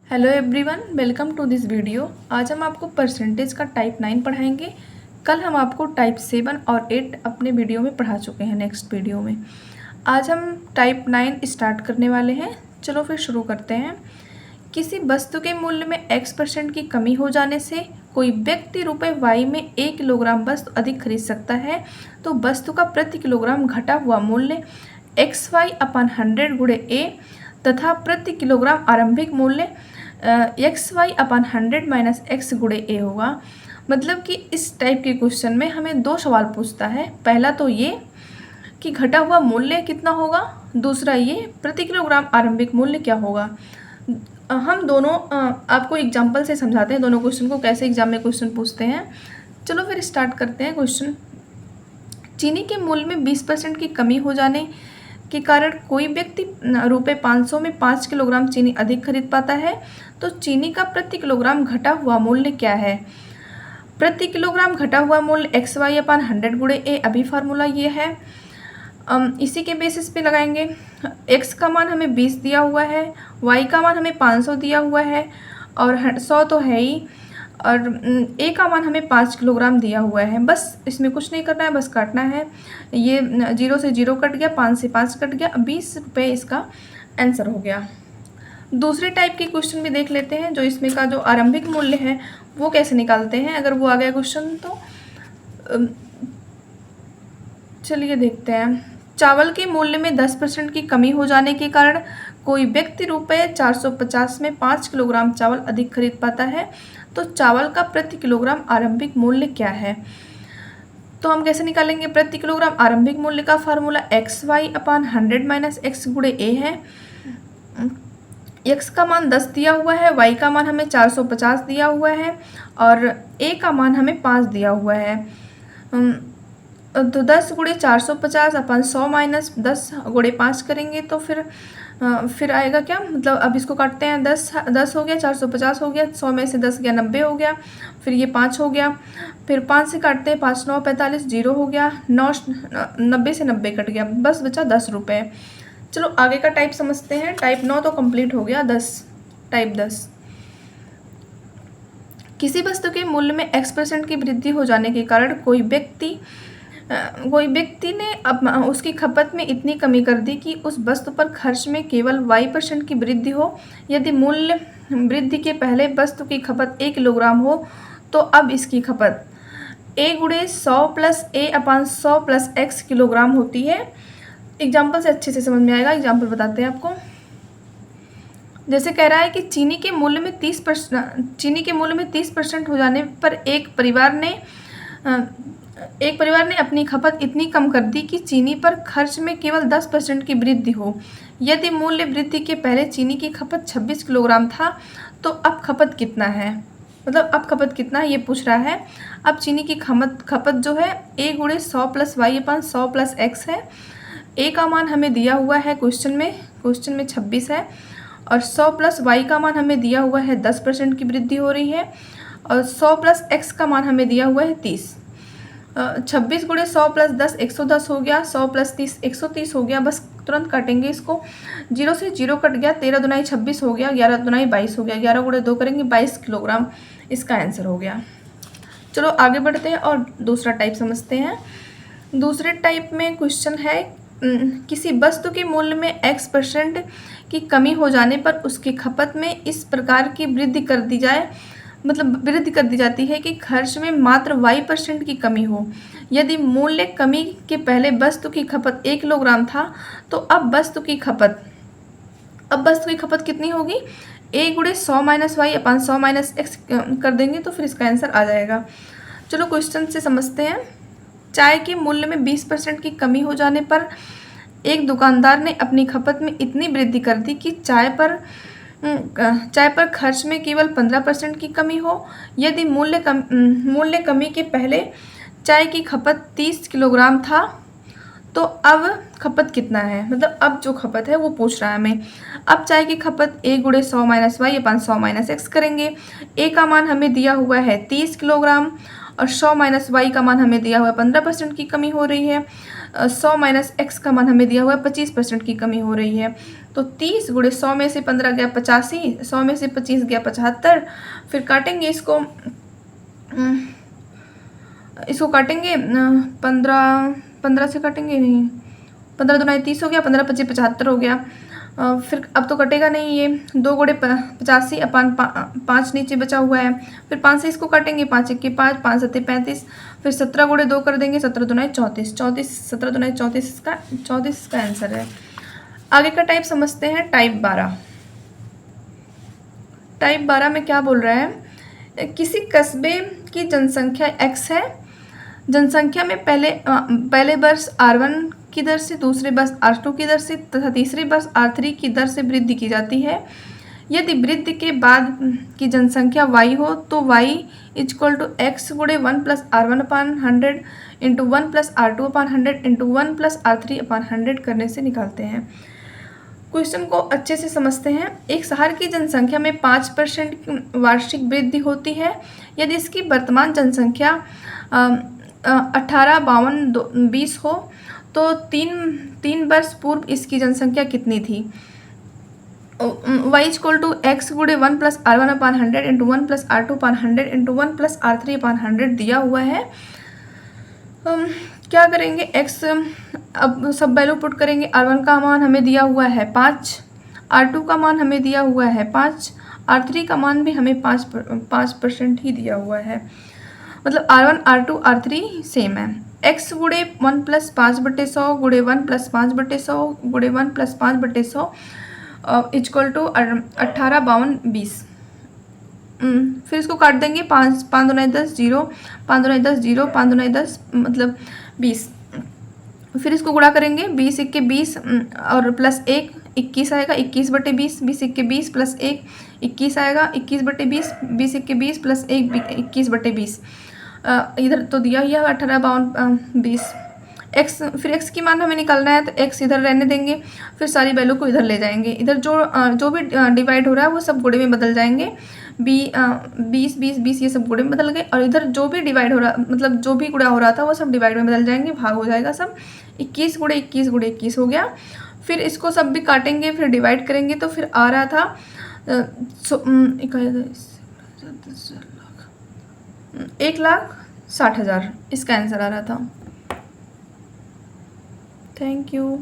Hello everyone, welcome to this video. आज हम आपको परसेंटेज का टाइप 9 पढ़ाएंगे। कल हम आपको टाइप 7 और 8 अपने वीडियो में पढ़ा चुके हैं। नेक्स्ट वीडियो में आज हम टाइप 9 स्टार्ट करने वाले हैं। चलो फिर शुरू करते हैं। किसी वस्तु के मूल्य में x% की कमी हो जाने से कोई व्यक्ति रुपए y में 1 किलोग्राम वस्तु अधिक खरीद सकता है, तो वस्तु का प्रति किलोग्राम घटा हुआ मूल्य XY/100 गुणे A तथा प्रति किलोग्राम आरंभिक मूल्य XY/100 माइनस x गुणे A होगा। मतलब कि इस टाइप के क्वेश्चन में हमें दो सवाल पूछता है। पहला तो ये कि घटा हुआ मूल्य कितना होगा, दूसरा ये प्रति किलोग्राम आरंभिक मूल्य क्या होगा। हम दोनों आपको एग्जाम्पल से समझाते हैं दोनों क्वेश्चन को, कैसे एग्जाम में क्वेश्चन पूछते हैं। चलो फिर स्टार्ट करते हैं क्वेश्चन। चीनी के मूल्य में 20% की कमी हो जाने के कारण कोई व्यक्ति रुपये 500 में 5 किलोग्राम चीनी अधिक खरीद पाता है, तो चीनी का प्रति किलोग्राम घटा हुआ मूल्य क्या है। प्रति किलोग्राम घटा हुआ मूल्य XY/100 गुणे A, अभी फार्मूला ये है। इसी के बेसिस पे लगाएंगे। x का मान हमें 20 दिया हुआ है, y का मान हमें 500 दिया हुआ है और 100 तो है ही, और A का मान हमें 5 किलोग्राम दिया हुआ है। बस इसमें कुछ नहीं करना है, बस काटना है। ये 0 से 0 कट गया, 5 से 5 कट गया, 20 रुपये इसका आंसर हो गया। दूसरे टाइप के क्वेश्चन भी देख लेते हैं, जो इसमें का जो आरंभिक मूल्य है वो कैसे निकालते हैं। अगर वो आ गया क्वेश्चन तो चलिए देखते हैं। चावल के मूल्य में 10% की कमी हो जाने के कारण कोई व्यक्ति रुपये 450 में 5 किलोग्राम चावल अधिक खरीद पाता है, तो चावल का प्रति किलोग्राम आरंभिक मूल्य क्या है। तो हम कैसे निकालेंगे प्रति किलोग्राम आरंभिक मूल्य का फार्मूला XY/100 माइनस x गुणे A है। x का मान 10 दिया हुआ है, y का मान हमें 450 दिया हुआ है और A का मान हमें 5 दिया हुआ है। तो 10 गुणे 450 अपन 100 माइनस 10 गुणे 5 करेंगे तो फिर आएगा क्या, मतलब अब इसको काटते हैं। 10 हो गया, 450 हो गया, 100 में से 10 गया 90 हो गया, फिर ये 5 हो गया, फिर 5 से काटते हैं, 5 9 45, 0 हो गया, 90 से 90 कट गया, बस बचा 10 रुपये। चलो आगे का टाइप समझते हैं। टाइप 9 तो कंप्लीट हो गया। टाइप 10। किसी वस्तु के मूल्य में x% की वृद्धि हो जाने के कारण कोई व्यक्ति ने अब उसकी खपत में इतनी कमी कर दी कि उस वस्तु पर खर्च में केवल y% की वृद्धि हो। यदि मूल्य वृद्धि के पहले वस्तु की खपत 1 किलोग्राम हो, तो अब इसकी खपत A गुणे 100 plus A/100 plus x kilogram होती है। एग्जाम्पल से अच्छे से समझ में आएगा। एग्जाम्पल बताते हैं आपको। जैसे कह रहा है कि चीनी के मूल्य में 30% हो जाने पर एक परिवार ने अपनी खपत इतनी कम कर दी कि चीनी पर खर्च में केवल 10% की वृद्धि हो। यदि मूल्य वृद्धि के पहले चीनी की खपत 26 किलोग्राम था, तो अब खपत कितना है, मतलब अब खपत कितना है ये पूछ रहा है। अब चीनी की खपत जो है A गुणे 100 प्लस Y/100 प्लस x है। A का मान हमें दिया हुआ है क्वेश्चन में 26 है, और 100 प्लस y का मान हमें दिया हुआ है 10% की वृद्धि हो रही है, और 100 प्लस x का मान हमें दिया हुआ है 30। 26 गुणे 100 प्लस 10 110 हो गया, 100 प्लस 30 130 हो गया। बस तुरंत काटेंगे इसको। 0 से 0 कट गया, 13 दुनाई 26 हो गया, 11 दुनाई 22 हो गया, 11 गुणे 2 करेंगे 22 किलोग्राम इसका आंसर हो गया। चलो आगे बढ़ते हैं और दूसरा टाइप समझते हैं। दूसरे टाइप में क्वेश्चन है, किसी वस्तु के मूल्य में x% की कमी हो जाने पर उसकी खपत में इस प्रकार की वृद्धि कर दी जाती है कि खर्च में मात्र y% की कमी हो। यदि मूल्य कमी के पहले वस्तु की खपत 1 किलोग्राम था, तो अब वस्तु की खपत कितनी होगी। A गुणे 100 माइनस y/100 माइनस x कर देंगे तो फिर इसका आंसर आ जाएगा। चलो क्वेश्चन से समझते हैं। चाय के मूल्य में 20% की कमी हो जाने पर एक दुकानदार ने अपनी खपत में इतनी वृद्धि कर दी कि चाय पर खर्च में केवल 15% की कमी हो। यदि मूल्य कमी के पहले चाय की खपत 30 किलोग्राम था, तो अब खपत कितना है, मतलब अब जो खपत है वो पूछ रहा है हमें। अब चाय की खपत A गुणे 100 माइनस y/100 माइनस x करेंगे। A का मान हमें दिया हुआ है 30 किलोग्राम और 100 माइनस y का मान हमें दिया हुआ है 15% की कमी हो रही है। 100 माइनस एक्स का मान हमें दिया हुआ है 25% की कमी हो रही है। तो 30 गुणे 100 में से 15 गया 85, 100 में से 25 गया 75। फिर काटेंगे इसको, काटेंगे 15 से काटेंगे नहीं, 15 दुनाई 30 हो गया, 15 25 75 हो गया। फिर अब तो कटेगा नहीं ये, 2 गुणे 85 अपान 5 नीचे बचा हुआ है। फिर 5 से इसको काटेंगे, 5 1 5, 5 7 35। फिर 17 गुणे 2 कर देंगे, 17 दुनाई 34, 17 दुनाई 34 का आंसर है। आगे का टाइप समझते हैं, टाइप 12। टाइप 12 में क्या बोल रहा है, किसी कस्बे की जनसंख्या x है। जनसंख्या में पहले वर्ष R1 की दर से, दूसरे वर्ष R2 की दर से तथा तीसरे वर्ष R3 की दर से वृद्धि की जाती है। यदि वृद्धि के बाद की जनसंख्या y हो तो y इक्वल टू एक्स गुणे 1 प्लस R1 अपान 100 इंटू 1 प्लस R2 अपान 100 इंटू 1 प्लस R3 अपान 100 करने से निकालते हैं। क्वेश्चन को अच्छे से समझते हैं। एक शहर की जनसंख्या में 5% वार्षिक वृद्धि होती है। यदि इसकी वर्तमान जनसंख्या 18 52 20 हो तो तीन वर्ष पूर्व इसकी जनसंख्या कितनी थी। y इक्वल टू एक्स गुणे 1 प्लस R1 अपान 100 इंटू 1 प्लस R2 अपान 100 इंटू 1 प्लस R3 अपान 100 दिया हुआ है। क्या करेंगे, x अब सब वैल्यू पुट करेंगे। R1 का मान हमें दिया हुआ है 5, R2 का मान हमें दिया हुआ है 5, R3 का मान भी हमें 5% ही दिया हुआ है। मतलब R1 R2 R3 सेम है। x गुणे 1 प्लस 5/100 गुणे 1 प्लस 5/100 गुणे 1 प्लस 5/100 इक्वल टू 18 52 20। फिर इसको काट देंगे, 5 दुनाई 10 0, 5 दुनाई 10 0, 5 दुनाई 10 मतलब 20। फिर इसको गुणा करेंगे, 20 1 के 20 और प्लस 1 21 आएगा, 21/20, 20 1 के 20 प्लस 1 21 आएगा, 21/20, 20 1 के 20 प्लस 1 21/20। इधर तो दिया ही है 18 52 20। एक्स, फिर एक्स की मान हमें निकालना है तो एक्स इधर रहने देंगे, फिर सारी वैल्यू को इधर ले जाएंगे। इधर जो भी डिवाइड हो रहा है वो सब गुणे में बदल जाएंगे। 20 ये सब गुणे में बदल गए, और इधर जो भी डिवाइड हो रहा, मतलब जो भी गुणा हो रहा था वो सब डिवाइड में बदल जाएंगे, भाग हो जाएगा सब। 21 गुणे 21 गुणे 21 हो गया। फिर इसको सब भी काटेंगे, फिर डिवाइड करेंगे तो फिर आ रहा था 1,60,000 इसका आंसर आ रहा था। Thank you.